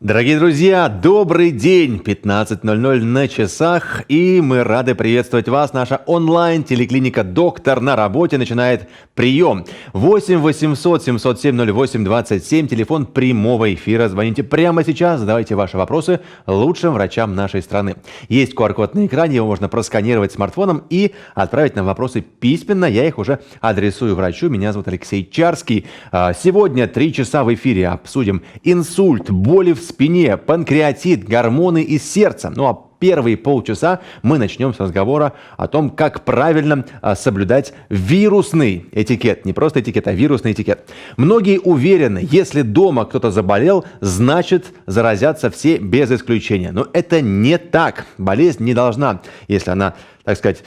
Дорогие друзья, добрый день! 15:00 на часах, и мы рады приветствовать вас. Наша онлайн-телеклиника «Доктор на работе» начинает прием. 8 800 707 08 27, телефон прямого эфира. Звоните прямо сейчас, задавайте ваши вопросы лучшим врачам нашей страны. Есть QR-код на экране, его можно просканировать смартфоном и отправить нам вопросы письменно. Я их уже адресую врачу. Меня зовут Алексей Чарский. Сегодня 3 часа в эфире обсудим инсульт, боли в спине, панкреатит, гормоны и сердце. Ну а первые полчаса мы начнем с разговора о том, как правильно соблюдать вирусный этикет. Не просто этикет, а вирусный этикет. Многие уверены, если дома кто-то заболел, значит заразятся все без исключения. Но это не так. Болезнь не должна, если она, так сказать,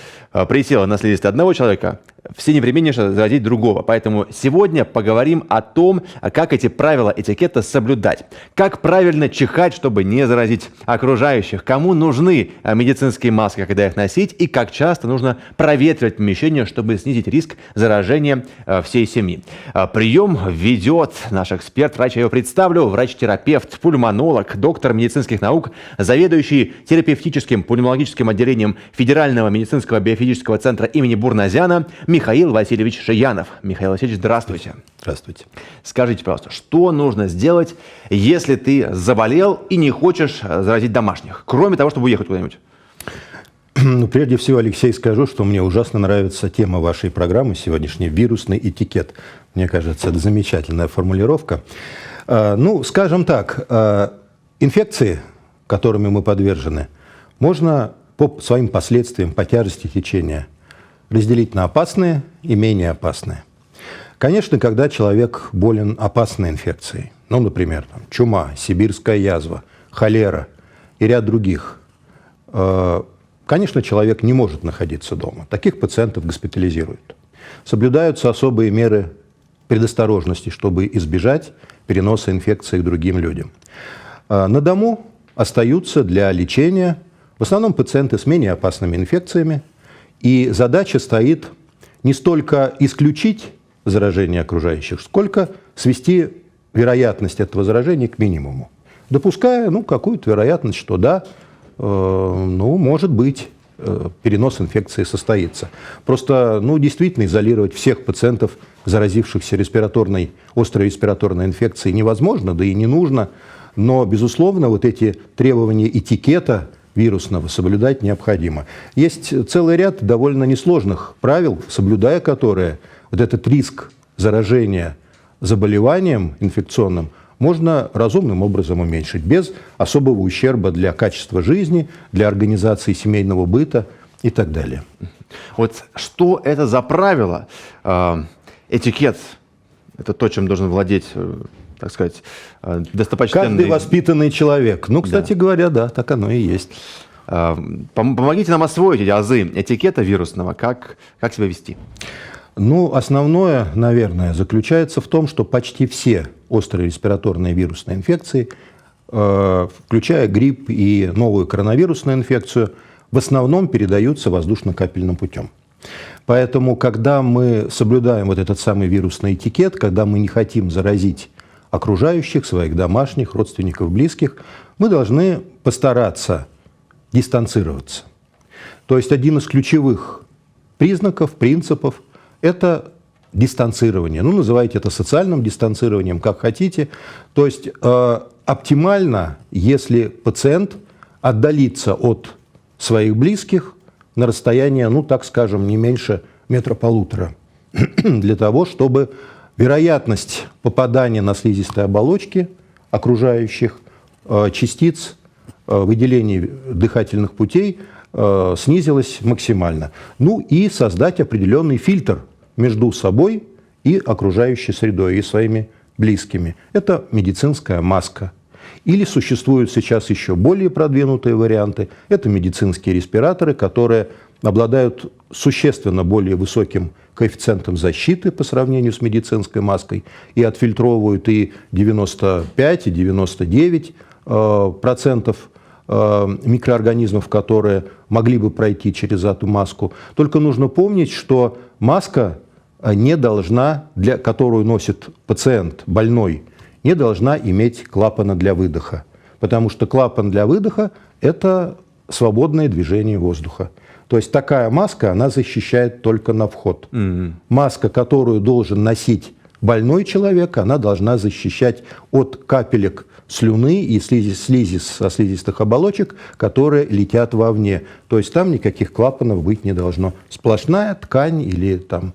присела на слизистой одного человека, все непременно заразить другого. Поэтому сегодня поговорим о том, как эти правила этикета соблюдать. Как правильно чихать, чтобы не заразить окружающих. Кому нужны медицинские маски, когда их носить. И как часто нужно проветривать помещение, чтобы снизить риск заражения всей семьи. Прием ведет наш эксперт, врач, я его представлю. Врач-терапевт, пульмонолог, доктор медицинских наук, заведующий терапевтическим пульмонологическим отделением Федерального медицинского биофизического центра имени Бурназяна Михаил Васильевич Шиянов. Михаил Васильевич, здравствуйте. Здравствуйте. Скажите, пожалуйста, что нужно сделать, если ты заболел и не хочешь заразить домашних, кроме того, чтобы уехать куда-нибудь? Ну, прежде всего, Алексей, скажу, что мне ужасно нравится тема вашей программы сегодняшней «Вирусный этикет». Мне кажется, это замечательная формулировка. Ну, скажем так, инфекции, которыми мы подвержены, можно по своим последствиям, по тяжести течения разделить на опасные и менее опасные. Конечно, когда человек болен опасной инфекцией, ну, например, чума, сибирская язва, холера и ряд других, конечно, человек не может находиться дома. Таких пациентов госпитализируют. Соблюдаются особые меры предосторожности, чтобы избежать переноса инфекции к другим людям. На дому остаются для лечения в основном пациенты с менее опасными инфекциями, и задача стоит не столько исключить заражение окружающих, сколько свести вероятность этого заражения к минимуму, допуская какую-то вероятность, что да, может быть, перенос инфекции состоится. Просто действительно изолировать всех пациентов, заразившихся острой респираторной инфекцией, невозможно, да и не нужно, но, безусловно, вот эти требования этикета вирусного соблюдать необходимо. Есть целый ряд довольно несложных правил, соблюдая которые вот этот риск заражения заболеванием инфекционным можно разумным образом уменьшить, без особого ущерба для качества жизни, для организации семейного быта и так далее. Вот что это за правило? Этикет – это то, чем должен владеть, так сказать, достопочтенный... Каждый воспитанный человек. Кстати говоря, да, так оно и есть. Помогите нам освоить эти азы этикета вирусного. Как себя вести? Основное, наверное, заключается в том, что почти все острые респираторные вирусные инфекции, включая грипп и новую коронавирусную инфекцию, в основном передаются воздушно-капельным путем. Поэтому, когда мы соблюдаем вот этот самый вирусный этикет, когда мы не хотим заразить окружающих, своих домашних, родственников, близких, мы должны постараться дистанцироваться. То есть один из ключевых признаков, принципов – это дистанцирование. Называйте это социальным дистанцированием, как хотите. То есть оптимально, если пациент отдалится от своих близких на расстояние, так скажем, не меньше 1,5 метра, для того, чтобы вероятность попадания на слизистые оболочки окружающих частиц выделений дыхательных путей снизилась максимально. И создать определенный фильтр между собой и окружающей средой, и своими близкими. Это медицинская маска. Или существуют сейчас еще более продвинутые варианты. Это медицинские респираторы, которые обладают существенно более высоким коэффициентом защиты по сравнению с медицинской маской и отфильтровывают и 95, и 99% микроорганизмов, которые могли бы пройти через эту маску. Только нужно помнить, что маска не должна, которую носит пациент больной, не должна иметь клапана для выдоха. потому что клапан для выдоха – это свободное движение воздуха. То есть такая маска, она защищает только на вход. Маска, которую должен носить больной человек, она должна защищать от капелек слюны и слизи со слизистых оболочек, которые летят вовне. То есть там никаких клапанов быть не должно. Сплошная ткань или там,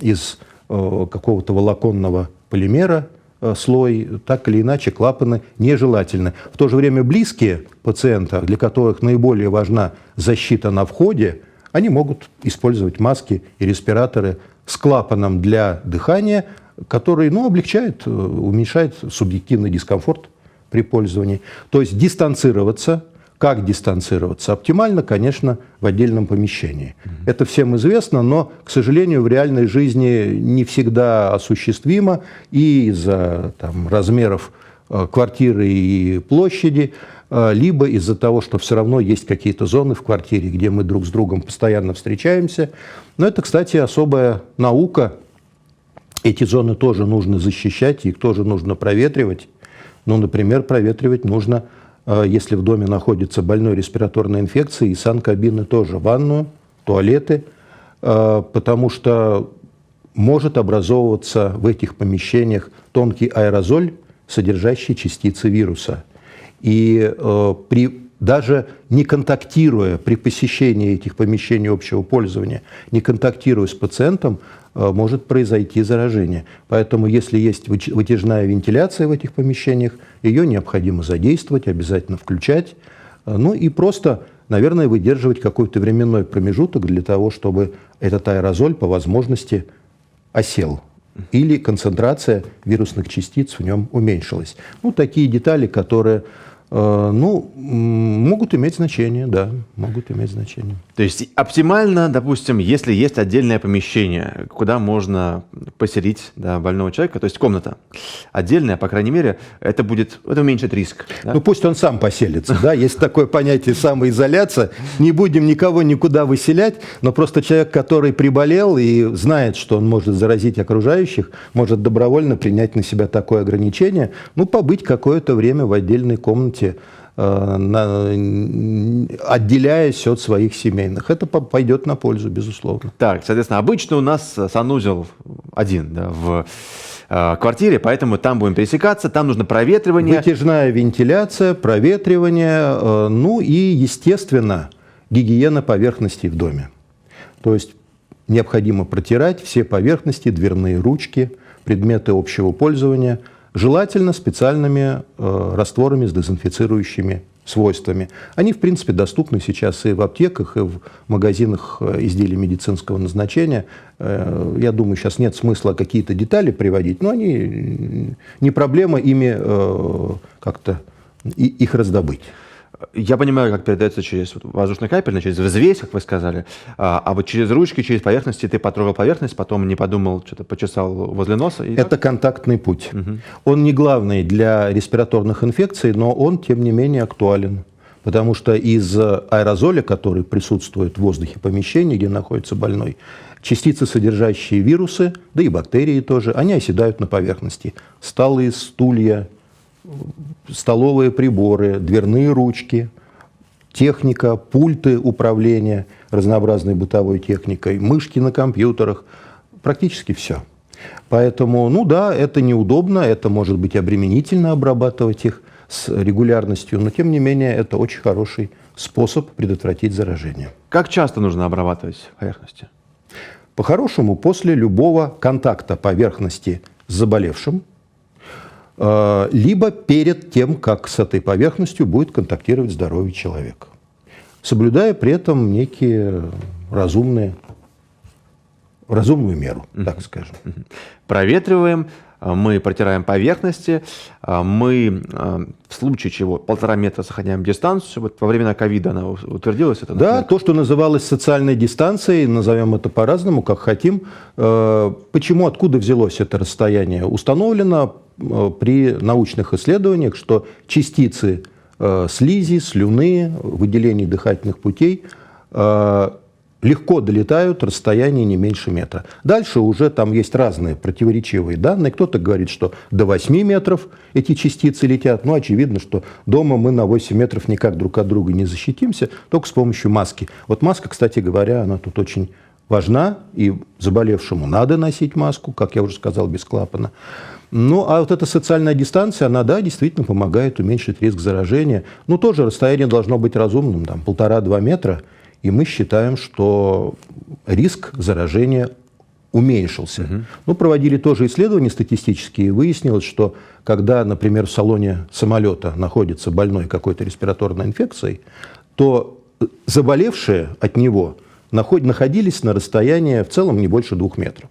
из какого-то волоконного полимера слой, так или иначе клапаны нежелательны. В то же время близкие пациента, для которых наиболее важна защита на входе, они могут использовать маски и респираторы с клапаном для дыхания, который облегчает, уменьшает субъективный дискомфорт при пользовании. То есть дистанцироваться. Как дистанцироваться? Оптимально, конечно, в отдельном помещении. Это всем известно, но, к сожалению, в реальной жизни не всегда осуществимо и из-за размеров квартиры и площади, либо из-за того, что все равно есть какие-то зоны в квартире, где мы друг с другом постоянно встречаемся. Но это, кстати, особая наука. Эти зоны тоже нужно защищать, их тоже нужно проветривать. Например, проветривать нужно, если в доме находится больной респираторной инфекцией, и санкабины тоже, ванную, туалеты, потому что может образовываться в этих помещениях тонкий аэрозоль, содержащий частицы вируса. И даже не контактируя при посещении этих помещений общего пользования, не контактируя с пациентом, может произойти заражение. Поэтому, если есть вытяжная вентиляция в этих помещениях, ее необходимо задействовать, обязательно включать. И просто, наверное, выдерживать какой-то временной промежуток для того, чтобы этот аэрозоль по возможности осел. Или концентрация вирусных частиц в нем уменьшилась. Такие детали, которые могут иметь значение, да, могут иметь значение. То есть оптимально, допустим, если есть отдельное помещение, куда можно поселить больного человека, то есть комната отдельная, по крайней мере, это уменьшит риск. Да? Пусть он сам поселится, да, есть такое понятие самоизоляция, не будем никого никуда выселять, но просто человек, который приболел и знает, что он может заразить окружающих, может добровольно принять на себя такое ограничение, побыть какое-то время в отдельной комнате, отделяясь от своих семейных. Это пойдет на пользу, безусловно. Так, соответственно, обычно у нас санузел один в квартире, поэтому там будем пересекаться, там нужно проветривание. Вытяжная вентиляция, проветривание, и, естественно, гигиена поверхностей в доме. То есть необходимо протирать все поверхности, дверные ручки, предметы общего пользования, желательно специальными растворами с дезинфицирующими свойствами. Они, в принципе, доступны сейчас и в аптеках, и в магазинах изделий медицинского назначения. Я думаю, сейчас нет смысла какие-то детали приводить, но они не проблема ими как-то их раздобыть. Я понимаю, как передается через воздушный капель, через взвесь, как вы сказали, а вот через ручки, через поверхности ты потрогал поверхность, потом не подумал, что-то почесал возле носа. Это контактный путь. Он не главный для респираторных инфекций, но он, тем не менее, актуален. Потому что из аэрозоля, который присутствует в воздухе помещения, где находится больной, частицы, содержащие вирусы, да и бактерии тоже, они оседают на поверхности. Столы, стулья, столовые приборы, дверные ручки, техника, пульты управления разнообразной бытовой техникой, мышки на компьютерах, практически все. Поэтому, это неудобно, это может быть обременительно обрабатывать их с регулярностью, но тем не менее это очень хороший способ предотвратить заражение. Как часто нужно обрабатывать поверхности? По-хорошему, после любого контакта поверхности с заболевшим, либо перед тем, как с этой поверхностью будет контактировать здоровый человек, соблюдая при этом некие разумную меру, так скажем. Проветриваем, мы протираем поверхности, мы в случае чего 1,5 метра сохраняем дистанцию. Вот во времена ковида она утвердилась? Это, да, то, что называлось социальной дистанцией, назовем это по-разному, как хотим. Почему, откуда взялось это расстояние? Установлено при научных исследованиях, что частицы слизи, слюны, выделений дыхательных путей легко долетают расстояние не меньше метра. Дальше уже там есть разные противоречивые данные. Кто-то говорит, что до 8 метров эти частицы летят. Ну, очевидно, что дома мы на 8 метров никак друг от друга не защитимся, только с помощью маски. Вот маска, кстати говоря, она тут очень важна, и заболевшему надо носить маску, как я уже сказал, без клапана. Ну, а вот эта социальная дистанция, она, да, действительно помогает уменьшить риск заражения. Ну, тоже расстояние должно быть разумным, там, 1,5-2 метра. И мы считаем, что риск заражения уменьшился. Ну, проводили тоже исследования статистические, и выяснилось, что когда, например, в салоне самолета находится больной какой-то респираторной инфекцией, то заболевшие от него находились на расстоянии в целом не больше 2 метров.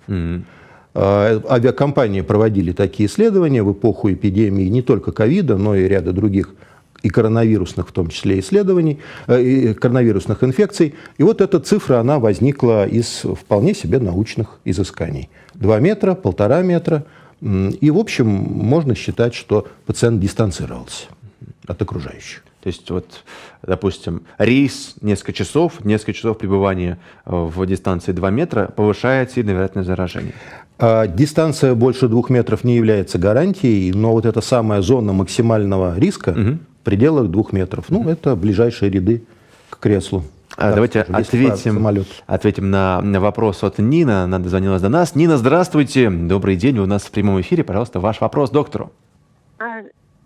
Авиакомпании проводили такие исследования в эпоху эпидемии не только ковида, но и ряда других и коронавирусных, в том числе, исследований, и коронавирусных инфекций. И вот эта цифра, она возникла из вполне себе научных изысканий. 2 метра, 1,5 метра. И, в общем, можно считать, что пациент дистанцировался от окружающих. То есть, вот, допустим, рейс несколько часов пребывания в дистанции 2 метра повышает сильно вероятность заражения. Дистанция больше 2 метров не является гарантией, но вот эта самая зона максимального риска в пределах 2 метров, ну, это ближайшие ряды к креслу. Давайте ответим на вопрос от Нины. Она дозвонилась до нас. Нина, здравствуйте. Добрый день. Вы у нас в прямом эфире. Пожалуйста, ваш вопрос доктору.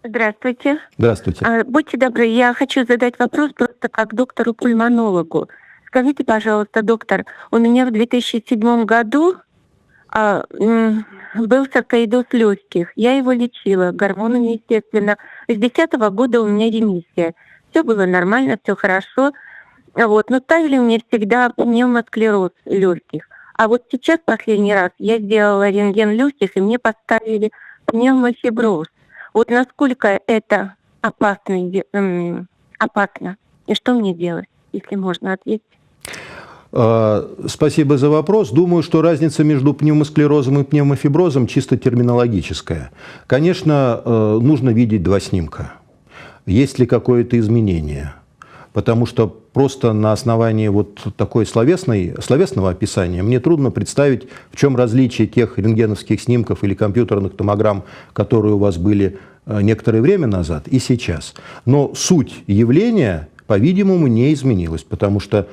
Здравствуйте. Здравствуйте. Будьте добры, я хочу задать вопрос просто как доктору-пульмонологу. Скажите, пожалуйста, доктор, у меня в 2007 году был саркоидоз легких. Я его лечила гормонами, естественно. С 2010 года у меня ремиссия. Все было нормально, все хорошо. Вот. Но ставили мне всегда пневмосклероз легких. А вот сейчас, последний раз, я сделала рентген легких, и мне поставили пневмофиброз. Вот насколько это опасно? И что мне делать, если можно ответить? Спасибо за вопрос. Думаю, что разница между пневмосклерозом и пневмофиброзом чисто терминологическая. Конечно, нужно видеть 2 снимка. Есть ли какое-то изменение? Потому что просто на основании вот такой словесного описания мне трудно представить, в чем различие тех рентгеновских снимков или компьютерных томограмм, которые у вас были некоторое время назад, и сейчас. Но суть явления, по-видимому, не изменилась, потому что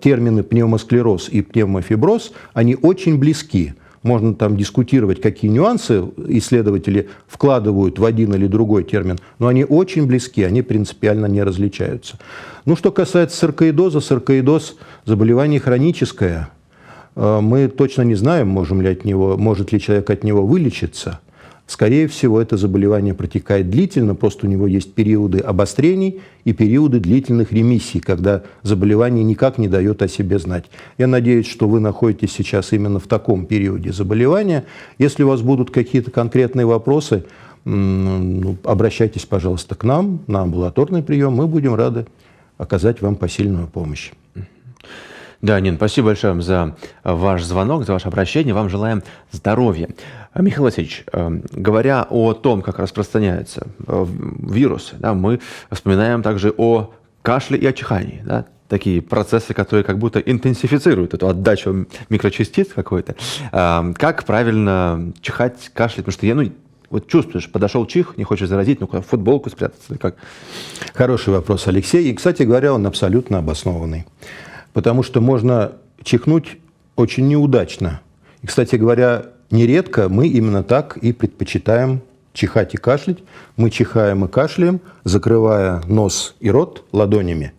термины пневмосклероз и пневмофиброз, они очень близки. Можно там дискутировать, какие нюансы исследователи вкладывают в один или другой термин, но они очень близки, они принципиально не различаются. Ну, что касается саркоидоза, саркоидоз – заболевание хроническое. Мы точно не знаем, может ли человек от него вылечиться. Скорее всего, это заболевание протекает длительно, просто у него есть периоды обострений и периоды длительных ремиссий, когда заболевание никак не дает о себе знать. Я надеюсь, что вы находитесь сейчас именно в таком периоде заболевания. Если у вас будут какие-то конкретные вопросы, обращайтесь, пожалуйста, к нам на амбулаторный прием. Мы будем рады оказать вам посильную помощь. Да, Нин, спасибо большое вам за ваш звонок, за ваше обращение. Вам желаем здоровья. Михаил Васильевич, говоря о том, как распространяются вирусы, да, мы вспоминаем также о кашле и о чихании. Да, такие процессы, которые как будто интенсифицируют эту отдачу микрочастиц какой-то. Как правильно чихать, кашлять? Потому что вот чувствуешь, подошел чих, не хочешь заразить, куда в футболку спрятаться? Как? Хороший вопрос, Алексей. И, кстати говоря, он абсолютно обоснованный. Потому что можно чихнуть очень неудачно. И, кстати говоря, нередко мы именно так и предпочитаем чихать и кашлять. Мы чихаем и кашляем, закрывая нос и рот ладонями.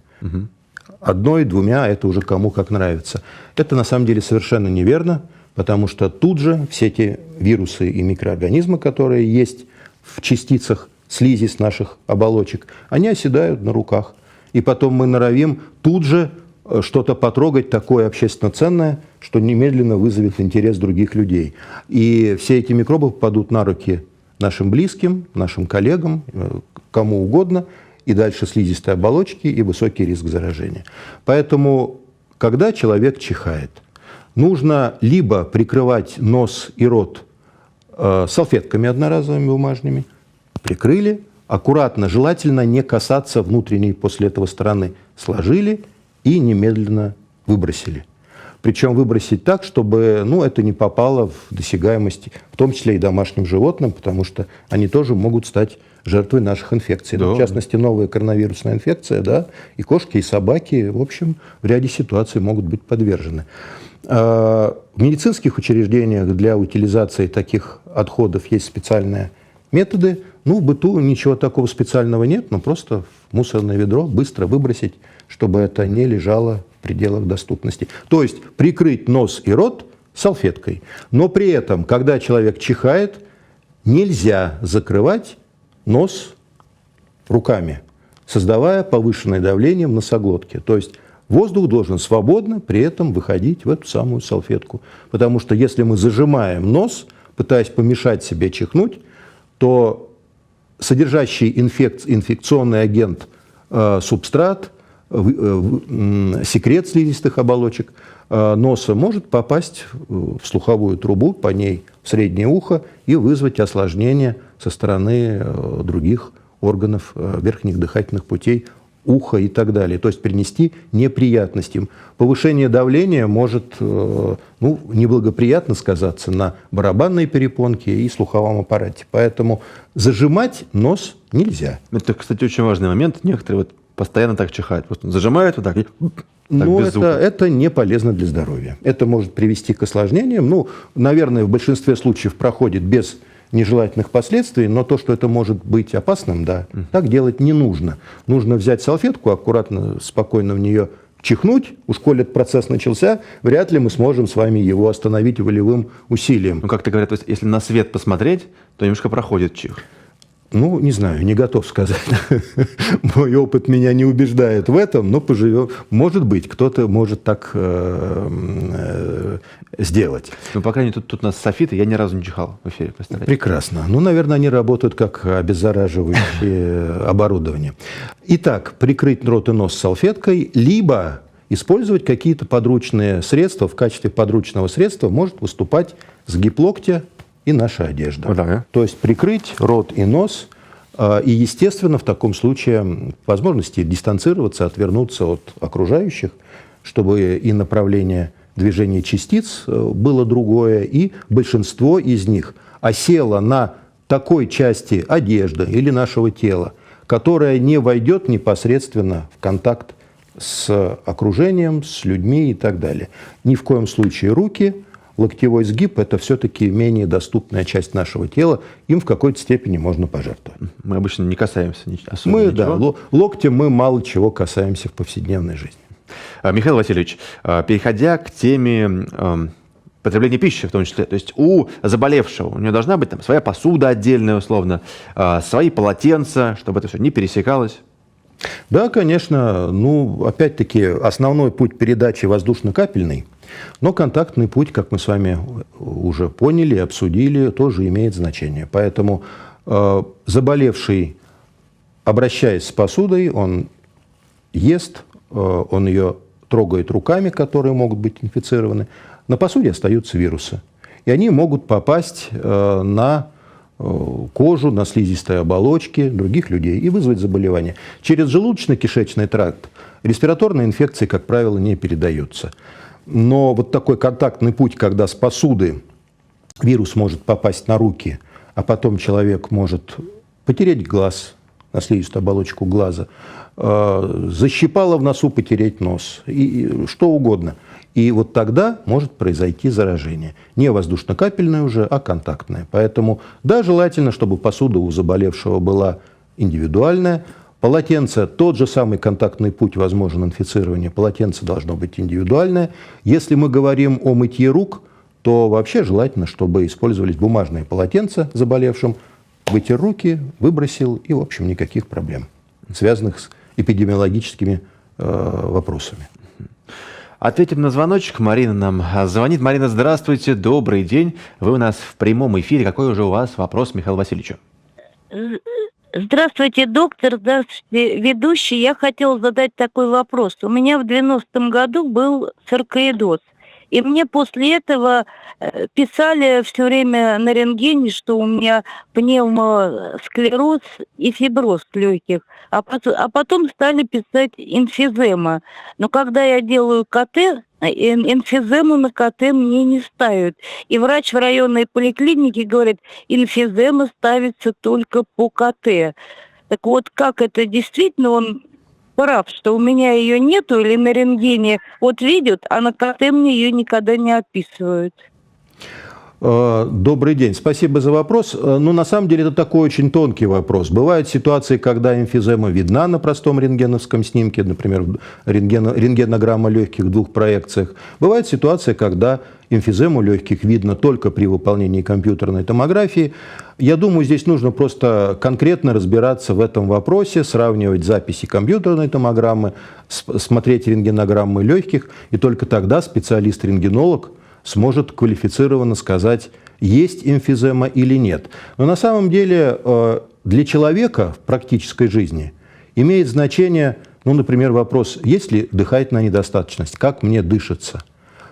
Одной, двумя, это уже кому как нравится. Это на самом деле совершенно неверно, потому что тут же все эти вирусы и микроорганизмы, которые есть в частицах слизи с наших оболочек, они оседают на руках. И потом мы норовим тут же что-то потрогать такое общественно ценное, что немедленно вызовет интерес других людей. И все эти микробы попадут на руки нашим близким, нашим коллегам, кому угодно, и дальше слизистые оболочки и высокий риск заражения. Поэтому, когда человек чихает, нужно либо прикрывать нос и рот салфетками одноразовыми бумажными, прикрыли, аккуратно, желательно не касаться внутренней после этого стороны, сложили и немедленно выбросили. Причем выбросить так, чтобы это не попало в досягаемость, в том числе и домашним животным, потому что они тоже могут стать жертвой наших инфекций. Да. В частности, новая коронавирусная инфекция, да, и кошки, и собаки, в общем, в ряде ситуаций могут быть подвержены. В медицинских учреждениях для утилизации таких отходов есть специальные методы. В быту ничего такого специального нет, но просто в мусорное ведро быстро выбросить, чтобы это не лежало в пределах доступности. То есть прикрыть нос и рот салфеткой. Но при этом, когда человек чихает, нельзя закрывать нос руками, создавая повышенное давление в носоглотке. То есть воздух должен свободно при этом выходить в эту самую салфетку. Потому что если мы зажимаем нос, пытаясь помешать себе чихнуть, то содержащий инфекционный агент субстрат, секрет слизистых оболочек носа может попасть в слуховую трубу, по ней в среднее ухо и вызвать осложнения со стороны других органов верхних дыхательных путей, уха и так далее. То есть принести неприятности. Повышение давления может неблагоприятно сказаться на барабанной перепонке и слуховом аппарате. Поэтому зажимать нос нельзя. Это, кстати, очень важный момент. Некоторые постоянно так чихают. Просто зажимают вот так и без звука. Это не полезно для здоровья. Это может привести к осложнениям. Наверное, в большинстве случаев проходит без нежелательных последствий, но то, что это может быть опасным, да, так делать не нужно. Нужно взять салфетку, аккуратно, спокойно в нее чихнуть. Уж коль этот процесс начался, вряд ли мы сможем с вами его остановить волевым усилием. Как-то говорят, если на свет посмотреть, то немножко проходит чих. Не знаю, не готов сказать. Мой опыт меня не убеждает в этом, но поживем. Может быть, кто-то может так сделать. По крайней мере, тут у нас софиты, я ни разу не чихал в эфире. Прекрасно. Наверное, они работают как обеззараживающее оборудование. Итак, прикрыть рот и нос салфеткой, либо использовать какие-то подручные средства. В качестве подручного средства может выступать сгиб локтя и наша одежда. Да. То есть прикрыть рот и нос, и, естественно, в таком случае возможности дистанцироваться, отвернуться от окружающих, чтобы и направление движения частиц было другое, и большинство из них осело на такой части одежды или нашего тела, которая не войдет непосредственно в контакт с окружением, с людьми и так далее. Ни в коем случае руки. Локтевой сгиб – это все-таки менее доступная часть нашего тела. Им в какой-то степени можно пожертвовать. Мы обычно не касаемся особенно ничего. Локтем мы мало чего касаемся в повседневной жизни. Михаил Васильевич, переходя к теме потребления пищи в том числе, то есть у заболевшего у него должна быть своя посуда отдельная, условно, свои полотенца, чтобы это все не пересекалось? Да, конечно. Опять-таки, основной путь передачи воздушно-капельный. Но контактный путь, как мы с вами уже поняли, обсудили, тоже имеет значение. Поэтому заболевший, обращаясь с посудой, он ест, он ее трогает руками, которые могут быть инфицированы. На посуде остаются вирусы. И они могут попасть на кожу, на слизистые оболочки других людей и вызвать заболевание. Через желудочно-кишечный тракт респираторные инфекции, как правило, не передаются. Но вот такой контактный путь, когда с посуды вирус может попасть на руки, а потом человек может потереть глаз, на слизистую оболочку глаза, защипало в носу, потереть нос, и что угодно. И вот тогда может произойти заражение. Не воздушно-капельное уже, а контактное. Поэтому, да, желательно, чтобы посуда у заболевшего была индивидуальная. Полотенце, тот же самый контактный путь возможен инфицирования, полотенце должно быть индивидуальное. Если мы говорим о мытье рук, то вообще желательно, чтобы использовались бумажные полотенца заболевшим. Вытер руки, выбросил, и, в общем, никаких проблем, связанных с эпидемиологическими вопросами. Ответим на звоночек. Марина нам звонит. Марина, здравствуйте, добрый день. Вы у нас в прямом эфире. Какой уже у вас вопрос Михаилу Васильевичу? Здравствуйте, доктор, здравствуйте, ведущий. Я хотела задать такой вопрос. У меня в 90-м году был саркоидоз. И мне после этого писали все время на рентгене, что у меня пневмосклероз и фиброз легких. А потом стали писать эмфизема. Но когда я делаю КТ, Эмфизему на КТ мне не ставят. И врач в районной поликлинике говорит, эмфизема ставится только по КТ. Так вот, как это действительно он прав, что у меня ее нету, или на рентгене вот видят, а на КТ мне ее никогда не описывают. Добрый день, спасибо за вопрос. Ну, на самом деле, это такой очень тонкий вопрос. Бывают ситуации, когда эмфизема видна на простом рентгеновском снимке, например, рентгенограмма легких в 2 проекциях. Бывает ситуация, когда эмфизему легких видно только при выполнении компьютерной томографии. Я думаю, здесь нужно просто конкретно разбираться в этом вопросе, сравнивать записи компьютерной томограммы, смотреть рентгенограммы легких, и только тогда специалист-рентгенолог сможет квалифицированно сказать, есть эмфизема или нет. Но на самом деле для человека в практической жизни имеет значение, ну, например, вопрос, есть ли дыхательная недостаточность, как мне дышится,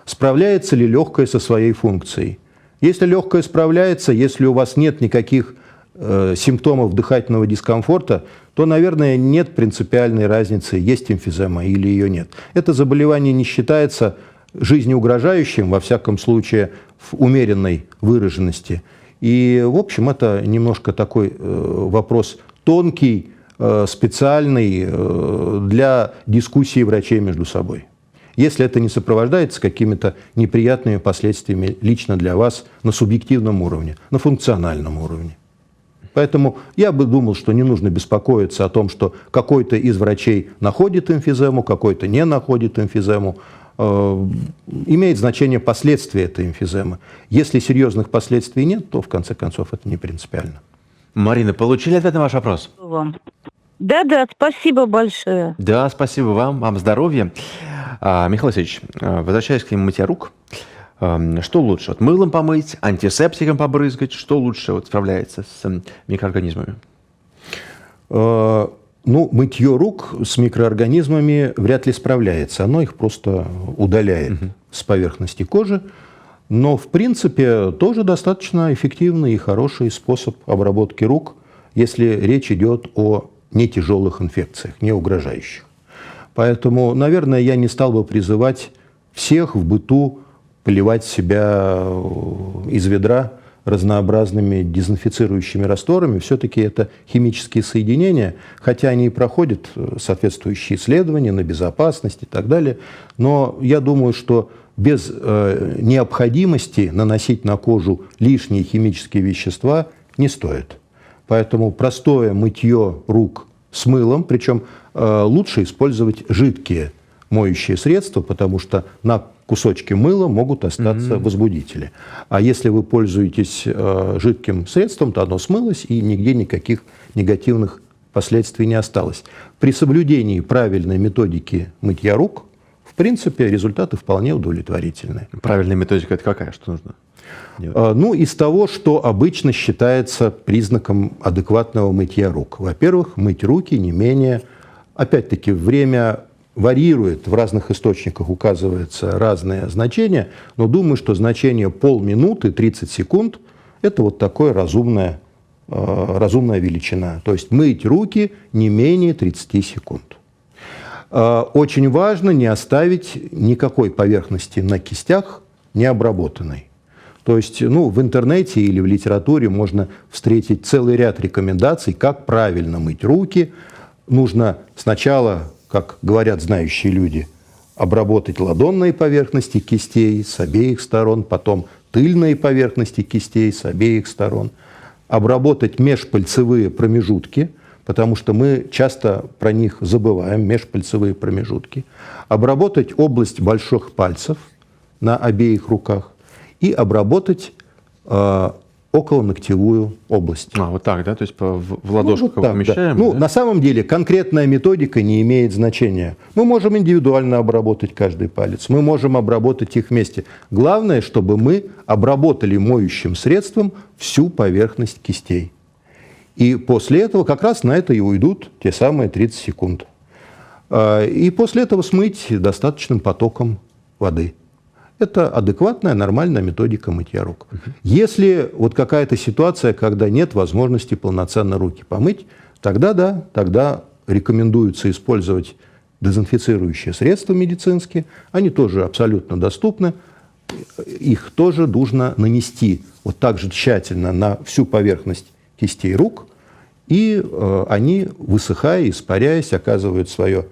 справляется ли легкое со своей функцией. Если легкое справляется, если у вас нет никаких симптомов дыхательного дискомфорта, то, наверное, нет принципиальной разницы, есть эмфизема или ее нет. Это заболевание не считается жизнеугрожающим, во всяком случае, в умеренной выраженности. И, в общем, это немножко такой вопрос тонкий, специальный для дискуссии врачей между собой. Если это не сопровождается какими-то неприятными последствиями лично для вас на субъективном уровне, на функциональном уровне. Поэтому я бы думал, что не нужно беспокоиться о том, что какой-то из врачей находит эмфизему, какой-то не находит эмфизему. Имеет значение последствия этой эмфиземы. Если серьезных последствий нет, то в конце концов это не принципиально. Марина, получили ответ на ваш вопрос? Да, спасибо большое. Да, спасибо вам здоровья. Михаил Васильевич, возвращаясь к теме мытья рук, что лучше? Вот мылом помыть, антисептиком побрызгать? Что лучше вот справляется с микроорганизмами? Ну, мытье рук с микроорганизмами вряд ли справляется. Оно их просто удаляет с поверхности кожи. Но, в принципе, тоже достаточно эффективный и хороший способ обработки рук, если речь идет о нетяжелых инфекциях, не угрожающих. Поэтому, наверное, я не стал бы призывать всех в быту поливать себя из ведра разнообразными дезинфицирующими растворами. Все-таки это химические соединения, хотя они и проходят соответствующие исследования на безопасность и так далее. Но я думаю, что без необходимости наносить на кожу лишние химические вещества не стоит. Поэтому простое мытье рук с мылом, причем лучше использовать жидкие моющие средства, потому что на кусочке мыла могут остаться возбудители. А если вы пользуетесь жидким средством, то оно смылось, и нигде никаких негативных последствий не осталось. При соблюдении правильной методики мытья рук, в принципе, результаты вполне удовлетворительные. Правильная методика – это какая? Что нужно делать? Ну, из того, что обычно считается признаком адекватного мытья рук. Во-первых, мыть руки не менее… Опять-таки, время варьирует, в разных источниках указывается разные значения, но думаю, что значение полминуты, 30 секунд – это вот такое разумная величина. То есть мыть руки не менее 30 секунд. Очень важно не оставить никакой поверхности на кистях необработанной. То есть в интернете или в литературе можно встретить целый ряд рекомендаций, как правильно мыть руки. Нужно сначала, как говорят знающие люди, обработать ладонные поверхности кистей с обеих сторон, потом тыльные поверхности кистей с обеих сторон, обработать межпальцевые промежутки, потому что мы часто про них забываем, межпальцевые промежутки, обработать область больших пальцев на обеих руках и обработать околоногтевую область. Вот так, да? То есть в ладошку так, помещаем? Да. Да? На самом деле конкретная методика не имеет значения. Мы можем индивидуально обработать каждый палец, мы можем обработать их вместе. Главное, чтобы мы обработали моющим средством всю поверхность кистей. И после этого как раз на это и уйдут те самые 30 секунд. И после этого смыть достаточным потоком воды. Это адекватная, нормальная методика мытья рук. Если вот какая-то ситуация, когда нет возможности полноценно руки помыть, тогда да, тогда рекомендуется использовать дезинфицирующие средства медицинские, они тоже абсолютно доступны. Их тоже нужно нанести вот так же тщательно на всю поверхность кистей рук, и они, высыхая, испаряясь, оказывают свое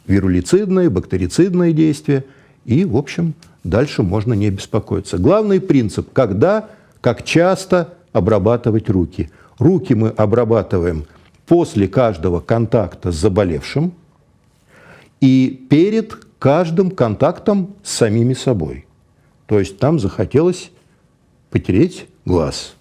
вирулицидное, бактерицидное действие, и, в общем, дальше можно не беспокоиться. Главный принцип – когда, как часто обрабатывать руки. Руки мы обрабатываем после каждого контакта с заболевшим и перед каждым контактом с самими собой. То есть нам захотелось потереть глаз,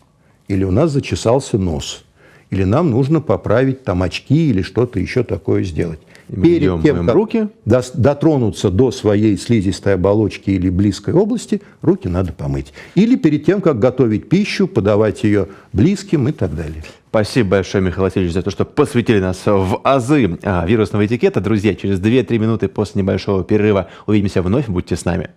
или у нас зачесался нос, или нам нужно поправить там очки или что-то еще такое сделать. Перед тем, как руки. дотронуться до своей слизистой оболочки или близкой области, руки надо помыть. Или перед тем, как готовить пищу, подавать ее близким и так далее. Спасибо большое, Михаил Васильевич, за то, что посвятили нас в азы вирусного этикета. Друзья, через 2-3 минуты после небольшого перерыва увидимся вновь. Будьте с нами.